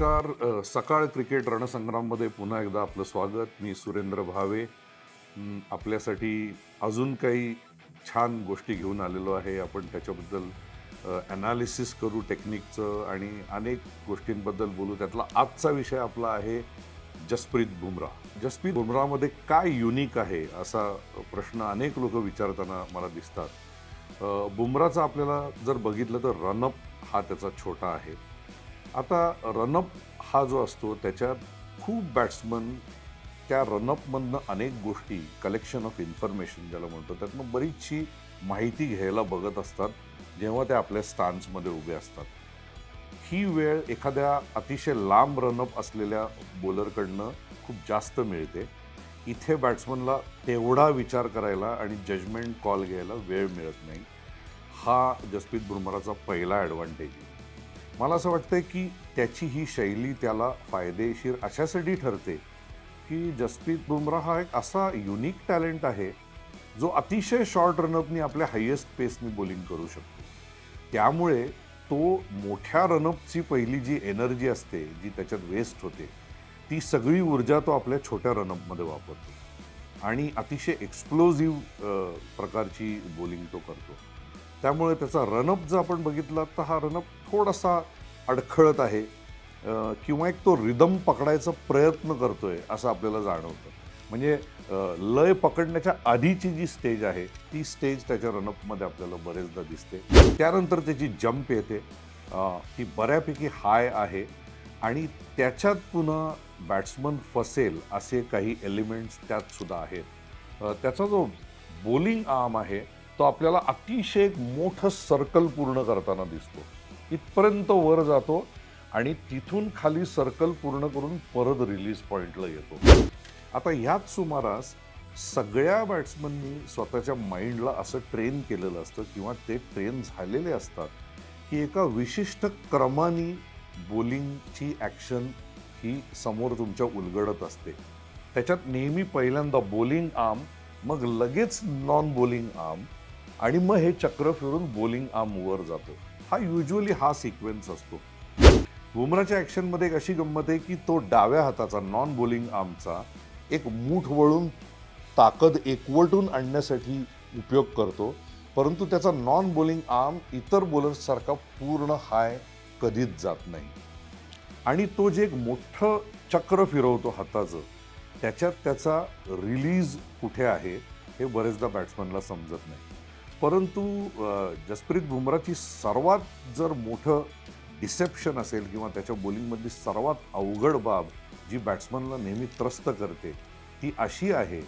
नमस्कार. सकाळ क्रिकेट रणसंग्राममध्ये पुन्हा एकदा आपलं स्वागत. मी सुरेंद्र भावे. आपल्यासाठी अजून काही छान गोष्टी घेऊन आलेलो आहे. आपण त्याच्याबद्दल ॲनालिसिस करू टेक्निकचं आणि अनेक गोष्टींबद्दल बोलू. त्यातला आजचा विषय आपला आहे जसप्रीत बुमराह. जसप्रीत बुमराहमध्ये काय युनिक आहे असा प्रश्न अनेक लोक विचारताना मला दिसतात. बुमराहचा आपल्याला जर बघितलं तर रनअप हा त्याचा छोटा आहे. आता रनअप हा जो असतो त्याच्यात खूप बॅट्समन त्या रनअपमधनं अनेक गोष्टी कलेक्शन ऑफ इन्फॉर्मेशन ज्याला म्हणतो त्यातनं बरीचशी माहिती घ्यायला बघत असतात जेव्हा ते आपल्या स्टान्समध्ये उभे असतात. ही वेळ एखाद्या अतिशय लांब रनअप असलेल्या बॉलरकडनं खूप जास्त मिळते. इथे बॅट्समनला तेवढा विचार करायला आणि जजमेंट कॉल घ्यायला वेळ मिळत नाही. हा जसप्रीत बुमराहचा पहिला ॲडव्हान्टेज आहे. मला असं वाटतं की त्याची ही शैली त्याला फायदेशीर अशासाठी ठरते की जसप्रीत बुमराह हा एक असा युनिक टॅलेंट आहे जो अतिशय शॉर्ट रनअपनी आपल्या हायेस्ट पेसनी बॉलिंग करू शकतो. त्यामुळे तो मोठ्या रनअपची पहिली जी एनर्जी असते जी त्याच्यात वेस्ट होते ती सगळी ऊर्जा तो आपल्या छोट्या रनअपमध्ये वापरतो आणि अतिशय एक्सप्लोजिव्ह प्रकारची बॉलिंग तो करतो. त्यामुळे त्याचा रनअप जर आपण बघितला तर हा रनअप थोडासा अडखळत आहे किंवा एक तो रिदम पकडायचा प्रयत्न करतोय असं आपल्याला जाणवतं. म्हणजे लय पकडण्याच्या आधीची जी स्टेज आहे ती स्टेज त्याच्या रनअपमध्ये आपल्याला बरेचदा दिसते. त्यानंतर त्याची जंप येते, ती बऱ्यापैकी हाय आहे आणि त्याच्यात पुन्हा बॅट्समन फसेल असे काही एलिमेंट्स त्यात सुद्धा आहेत. त्याचा जो बॉलिंग आर्म आहे तो आपल्याला अतिशय एक मोठं सर्कल पूर्ण करताना दिसतो. इथपर्यंत वर जातो आणि तिथून खाली सर्कल पूर्ण करून परत रिलीज पॉईंटला येतो. आता ह्याच सुमारास सगळ्या बॅट्समननी स्वतःच्या माइंडला असं ट्रेन केलेलं असतं किंवा ते ट्रेन झालेले असतात की एका विशिष्ट क्रमाने बॉलिंगची ॲक्शन ही समोर तुमच्या उलगडत असते. त्याच्यात नेहमी पहिल्यांदा बॉलिंग आर्म, मग लगेच नॉन बॉलिंग आर्म आणि मग हे चक्र फिरून बॉलिंग आर्म वर जातो. हा युजली हा सिक्वेन्स असतो. बुमराहच्या ॲक्शनमध्ये एक अशी गंमत आहे की तो डाव्या हाताचा नॉन बॉलिंग आर्मचा एक मूठ वळून ताकद एकवटून आणण्यासाठी उपयोग करतो, परंतु त्याचा नॉन बॉलिंग आर्म इतर बॉलर्ससारखा पूर्ण हाय कधीच जात नाही. आणि तो जे एक मोठं चक्र फिरवतो हाताचं त्याच्यात त्याचा रिलीज कुठे आहे हे बरेचदा बॅट्समनला समजत नाही. परंतु जसप्रीत बुमराहची सर्वात जर मोठं डिसेप्शन असेल किंवा त्याच्या बॉलिंगमधली सर्वात अवघड बाब जी बॅट्समनला नेहमी त्रस्त करते ती अशी आहे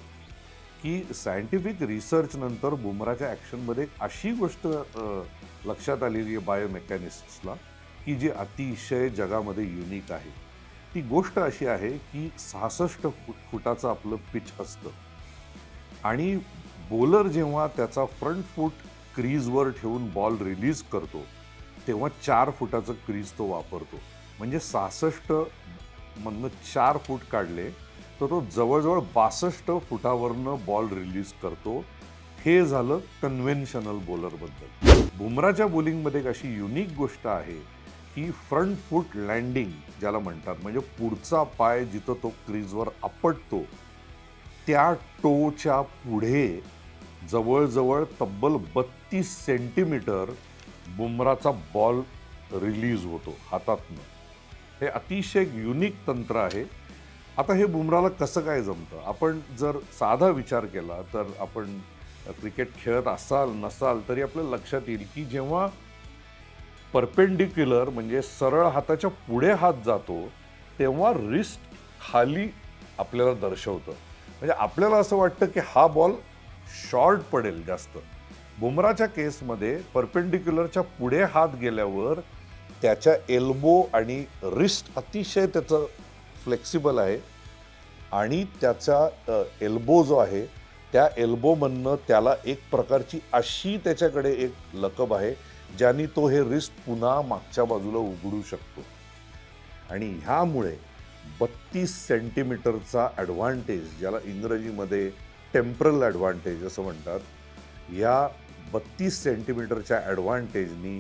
की सायंटिफिक रिसर्च नंतर बुमराहच्या ॲक्शनमध्ये एक अशी गोष्ट लक्षात आलेली आहे बायोमेकॅनिस्ट्सला की जी अतिशय जगामध्ये युनिक आहे. ती गोष्ट अशी आहे की 66 फुटाचं आपलं पिच असतं आणि बॉलर जेव्हा त्याचा फ्रंट फूट क्रीजवर ठेवून बॉल रिलीज करतो तेव्हा 4 फुटाचं क्रीज तो वापरतो. म्हणजे 66 मधनं 4 फूट काढले तर तो जवळजवळ 62 फुटावरनं बॉल रिलीज करतो. हे झालं कन्व्हेन्शनल बॉलरबद्दल. बुमराहच्या बॉलिंगमध्ये एक अशी युनिक गोष्ट आहे की फ्रंट फूट लँडिंग ज्याला म्हणतात, म्हणजे पुढचा पाय जिथं तो क्रीजवर आपटतो त्या टोच्या पुढे जवळजवळ तब्बल 32 सेंटीमीटर बुमराहचा बॉल रिलीज होतो हातातनं. हे अतिशय युनिक तंत्र आहे. आता हे बुमराहला कसं काय जमतं? आपण जर साधा विचार केला तर आपण क्रिकेट खेळत असाल नसाल तरी आपल्याला लक्षात येईल की जेव्हा परपेंडिक्युलर म्हणजे सरळ हाताच्या पुढे हात जातो तेव्हा रिस्ट खाली आपल्याला दर्शवतं. म्हणजे आपल्याला असं वाटतं की हा बॉल शॉर्ट पडेल जास्त. बुमराहच्या केसमध्ये परपेंडिक्युलरच्या पुढे हात गेल्यावर त्याच्या एल्बो आणि रिस्ट अतिशय त्याचं फ्लेक्सिबल आहे आणि त्याचा एल्बो जो आहे त्या एल्बोमधनं त्याला एक प्रकारची अशी त्याच्याकडे एक लकब आहे ज्याने तो हे रिस्ट पुन्हा मागच्या बाजूला उघडू शकतो. आणि ह्यामुळे 32 सेंटीमीटरचा ॲडव्हान्टेज ज्याला इंग्रजीमध्ये टेम्परल ॲडव्हान्टेज असं म्हणतात, या 32 सेंटीमीटरच्या ॲडव्हान्टेजनी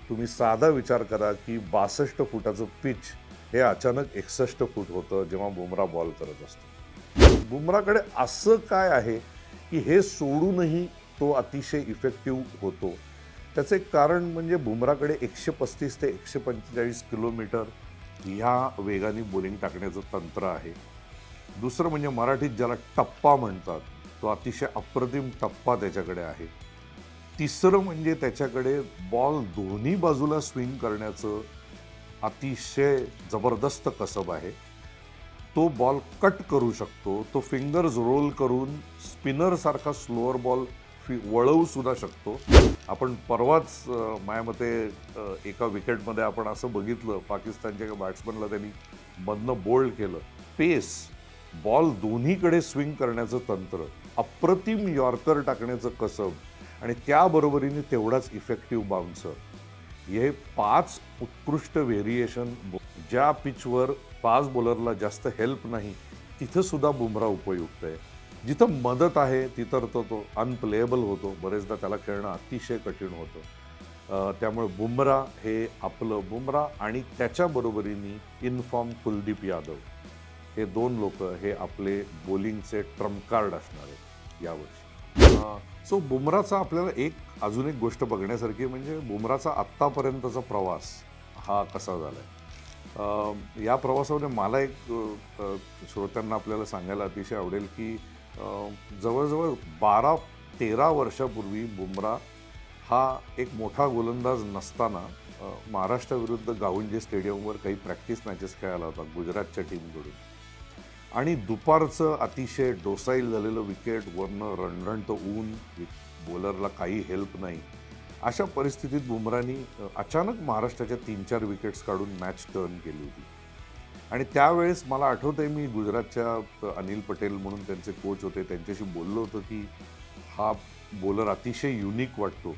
तुम्ही साधा विचार करा की 62 फुटाचं पिच हे अचानक 61 फूट होतं जेव्हा बुमरा बॉल करत असतो. बुमराकडे असं काय आहे की हे सोडूनही तो अतिशय इफेक्टिव्ह होतो? त्याचं एक कारण म्हणजे बुमराकडे 135 ते 145 किलोमीटर ह्या वेगाने बॉलिंग टाकण्याचं तंत्र आहे. दुसरं म्हणजे मराठीत ज्याला टप्पा म्हणतात, तो अतिशय अप्रतिम टप्पा त्याच्याकडे आहे. तिसरं म्हणजे त्याच्याकडे बॉल दोन्ही बाजूला स्विंग करण्याचं अतिशय जबरदस्त कसब आहे. तो बॉल कट करू शकतो, तो फिंगर्स रोल करून स्पिनर सारखा स्लोअर बॉल वळवू सुद्धा शकतो. आपण परवाच माझ्या मते एका विकेटमध्ये आपण असं बघितलं, पाकिस्तानच्या बॅट्समनला त्यांनी मधनं बोल्ड केलं. पेस, बॉल दोन्हीकडे स्विंग करण्याचं तंत्र, अप्रतिम यॉर्कर टाकण्याचं कसब आणि त्याबरोबरीने तेवढाच इफेक्टिव्ह बाउन्सर, हे 5 उत्कृष्ट व्हेरिएशन ज्या पिचवर फास्ट बॉलरला जास्त हेल्प नाही तिथं सुद्धा बुमरा उपयुक्त आहे. जिथं मदत आहे तिथं तो अनप्लेएबल होतो, बरेचदा त्याला खेळणं अतिशय कठीण होतं. त्यामुळे बुमरा हे आपलं, बुमरा आणि त्याच्या बरोबरीने इनफॉर्म कुलदीप यादव, हे 2 लोक हे आपले बॉलिंगचे ट्रम्प कार्ड असणार आहेत यावर्षी. सो बुमराचा आपल्याला अजून एक गोष्ट बघण्यासारखी म्हणजे बुमराचा आत्तापर्यंतचा प्रवास हा कसा झाला आहे. या प्रवासामध्ये मला एक श्रोत्यांना आपल्याला सांगायला अतिशय आवडेल की जवळजवळ 12-13 वर्षापूर्वी बुमरा हा एक मोठा गोलंदाज नसताना महाराष्ट्राविरुद्ध गावंडे स्टेडियमवर काही प्रॅक्टिस मॅचेस खेळायला होता गुजरातच्या टीमकडून, आणि दुपारचं अतिशय डोसाईल झालेलं विकेट, वरनं रणरणतं ऊन, बॉलरला काही हेल्प नाही, अशा परिस्थितीत बुमरानी अचानक महाराष्ट्राच्या 3-4 विकेट्स काढून मॅच टर्न केली होती. आणि त्यावेळेस मला आठवतंय मी गुजरातच्या अनिल पटेल म्हणून त्यांचे कोच होते, त्यांच्याशी बोललो होतो की हा बॉलर अतिशय युनिक वाटतो.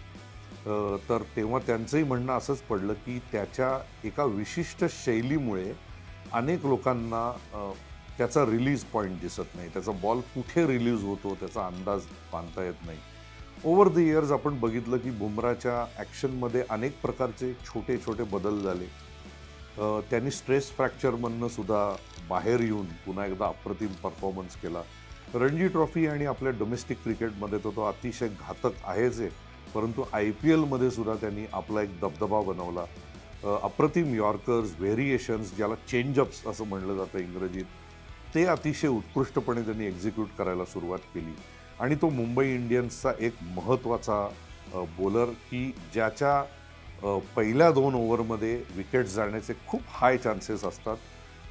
तर तेव्हा त्यांचंही म्हणणं असंच पडलं की त्याच्या एका विशिष्ट शैलीमुळे अनेक लोकांना त्याचा रिलीज पॉईंट दिसत नाही, त्याचा बॉल कुठे रिलीज होतो त्याचा अंदाज बांधता येत नाही. ओव्हर द इयर्स आपण बघितलं की बुमराच्या ॲक्शनमध्ये अनेक प्रकारचे छोटे छोटे बदल झाले. त्यांनी स्ट्रेस फ्रॅक्चरमधनं सुद्धा बाहेर येऊन पुन्हा एकदा अप्रतिम परफॉर्मन्स केला. रणजी ट्रॉफी आणि आपल्या डोमेस्टिक क्रिकेटमध्ये तो अतिशय घातक आहेच आहे, परंतु IPL मध्ये सुद्धा त्यांनी आपला एक दबदबा बनवला. अप्रतिम यॉर्कर्स, व्हेरिएशन्स, ज्याला चेंजअप्स असं म्हणलं जातं इंग्रजीत, ते अतिशय उत्कृष्टपणे त्यांनी एक्झिक्यूट करायला सुरुवात केली. आणि तो मुंबई इंडियन्सचा एक महत्त्वाचा बॉलर की ज्याच्या पहिल्या 2 ओव्हरमध्ये विकेट्स जाण्याचे खूप हाय चान्सेस असतात.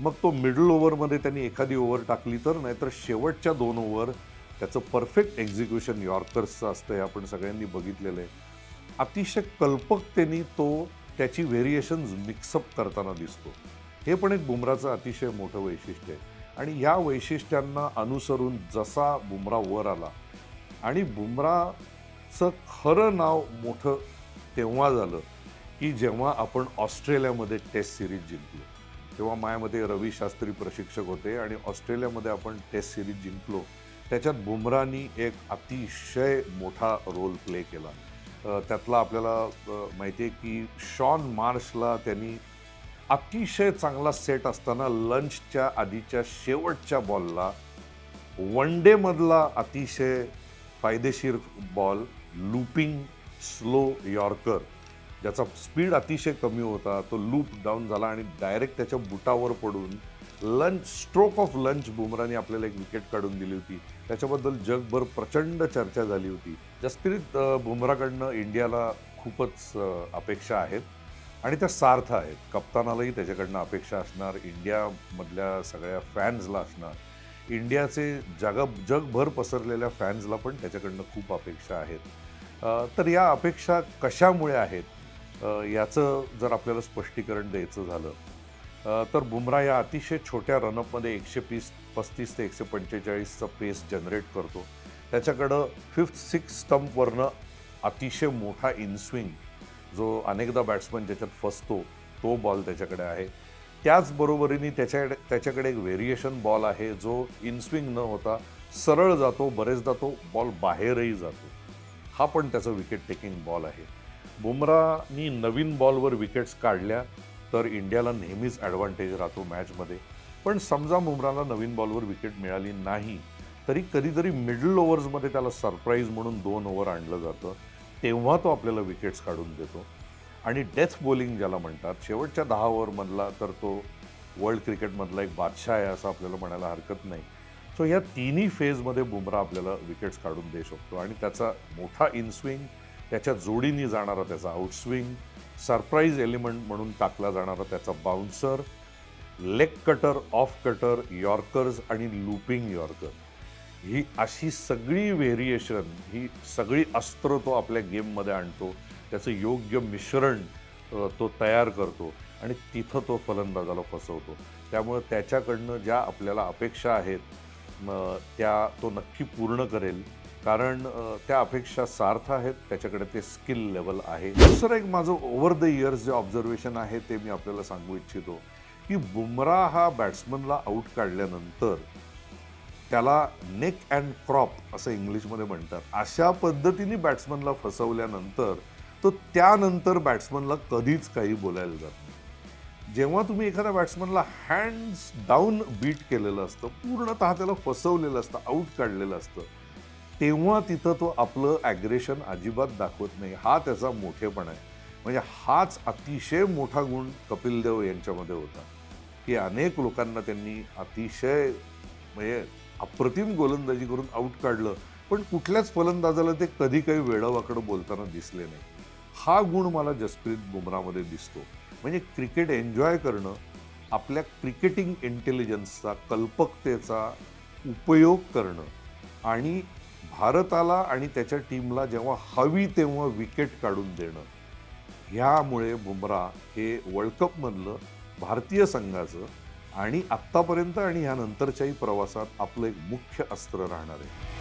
मग तो मिडल ओव्हरमध्ये त्यांनी एखादी ओव्हर टाकली तर, नाहीतर शेवटच्या 2 ओव्हर त्याचं परफेक्ट एक्झिक्युशन यॉर्कर्सचं असतं, हे आपण सगळ्यांनी बघितलेलं आहे. अतिशय कल्पकतेने तो त्याची व्हेरिएशन्स मिक्सअप करताना दिसतो. हे पण एक बुमराचं अतिशय मोठं वैशिष्ट्य आहे. आणि या वैशिष्ट्यांना अनुसरून जसा बुमरा वर आला, आणि बुमराचं खरं नाव मोठं तेव्हा झालं की जेव्हा आपण ऑस्ट्रेलियामध्ये टेस्ट सिरीज जिंकलो. तेव्हा माझ्यामध्ये रवी शास्त्री प्रशिक्षक होते आणि ऑस्ट्रेलियामध्ये आपण टेस्ट सिरीज जिंकलो. त्याच्यात बुमरानी एक अतिशय मोठा रोल प्ले केला. त्यातला आपल्याला माहिती आहे की शॉन मार्शला त्यांनी अतिशय चांगला सेट असताना लंचच्या आधीच्या शेवटच्या बॉलला वन डेमधला अतिशय फायदेशीर बॉल, लूपिंग स्लो यॉर्कर, ज्याचा स्पीड अतिशय कमी होता, तो लूप डाऊन झाला आणि डायरेक्ट त्याच्या बुटावर पडून लंच, स्ट्रोक ऑफ लंच बुमराने आपल्याला एक विकेट काढून दिली होती. त्याच्याबद्दल जगभर प्रचंड चर्चा झाली होती. जसप्रीत बुमराकडनं इंडियाला खूपच अपेक्षा आहेत आणि त्या सार्थ आहेत. कप्तानालाही त्याच्याकडनं अपेक्षा असणार, इंडियामधल्या सगळ्या फॅन्सला असणार, इंडियाचे जगभर पसरलेल्या फॅन्सला पण त्याच्याकडनं खूप अपेक्षा आहेत. तर या अपेक्षा कशामुळे आहेत याचं जर आपल्याला स्पष्टीकरण द्यायचं झालं तर बुमरा या अतिशय छोट्या रनअपमध्ये 135 ते 145चा पेस जनरेट करतो. त्याच्याकडं 5th-6th स्टंपवरनं अतिशय मोठा इनस्विंग, जो अनेकदा बॅट्समन ज्याच्यात फसतो, तो बॉल त्याच्याकडे आहे. त्याचबरोबरीने त्याच्याकडे एक व्हेरिएशन बॉल आहे जो इनस्विंग न होता सरळ जातो, बरेचदा तो बॉल बाहेरही जातो. हा पण त्याचा विकेट टेकिंग बॉल आहे. बुमरानी नवीन बॉलवर विकेट्स काढल्या तर इंडियाला नेहमीच ॲडव्हान्टेज राहतो मॅचमध्ये. पण समजा बुमराला नवीन बॉलवर विकेट मिळाली नाही, तरी कधीतरी मिडल ओव्हर्समध्ये त्याला सरप्राईज म्हणून 2 ओव्हर आणलं जातं. तेव्हा तो आपल्याला विकेट्स काढून देतो. आणि डेथ बॉलिंग ज्याला म्हणतात, शेवटच्या 10 ओव्हरमधला तर तो वर्ल्ड क्रिकेटमधला एक बादशाह आहे असं आपल्याला म्हणायला हरकत नाही. सो या तिन्ही फेजमध्ये बुमरा आपल्याला विकेट्स काढून देऊ शकतो. आणि त्याचा मोठा इनस्विंग, त्याच्या जोडीने जाणारा त्याचा आउटस्विंग, सरप्राईज एलिमेंट म्हणून टाकला जाणारा त्याचा bouncer, leg cutter, off cutter, yorkers आणि लूपिंग यॉर्कर, ही अशी सगळी व्हेरिएशन, ही सगळी अस्त्र तो आपल्या गेममध्ये आणतो. त्याचं योग्य मिश्रण तो तयार करतो आणि तिथं तो फलंदाजाला फसवतो. त्यामुळे त्याच्याकडनं ज्या आपल्याला अपेक्षा आहेत त्या तो नक्की पूर्ण करेल, कारण त्या अपेक्षा सार्थ आहेत. त्याच्याकडे ते स्किल लेवल आहे. दुसरं एक माझं ओव्हर द इयर्स जे ऑब्झर्वेशन आहे ते मी आपल्याला सांगू इच्छितो की बुमरा हा बॅट्समनला आऊट काढल्यानंतर त्याला नेक अँड क्रॉप असं इंग्लिशमध्ये म्हणतात, अशा पद्धतीने बॅट्समनला फसवल्यानंतर तो त्यानंतर बॅट्समनला कधीच काही बोलायला जात नाही. जेव्हा तुम्ही एखाद्या बॅट्समनला हँड्स डाऊन बीट केलेलं असतं, पूर्णतः त्याला फसवलेलं असतं, आऊट काढलेलं असतं, तेव्हा तिथं तो आपलं ॲग्रेशन अजिबात दाखवत नाही. हा त्याचा मोठेपणा आहे. म्हणजे हाच अतिशय मोठा गुण कपिल देव यांच्यामध्ये होता की अनेक लोकांना त्यांनी अतिशय म्हणजे अप्रतिम गोलंदाजी करून आऊट काढलं, पण कुठल्याच फलंदाजाला ते कधी काही वेडावाकडं बोलताना दिसले नाही. हा गुण मला जसप्रीत बुमरामध्ये दिसतो. म्हणजे क्रिकेट एन्जॉय करणं, आपल्या क्रिकेटिंग इंटेलिजन्सचा, कल्पकतेचा उपयोग करणं आणि भारताला आणि त्याच्या टीमला जेव्हा हवी तेव्हा विकेट काढून देणं, ह्यामुळे बुमरा हे वर्ल्ड कपमधलं भारतीय संघाचं आणि आत्तापर्यंत आणि ह्यानंतरच्याही प्रवासात आपलं एक मुख्य अस्त्र राहणार आहे.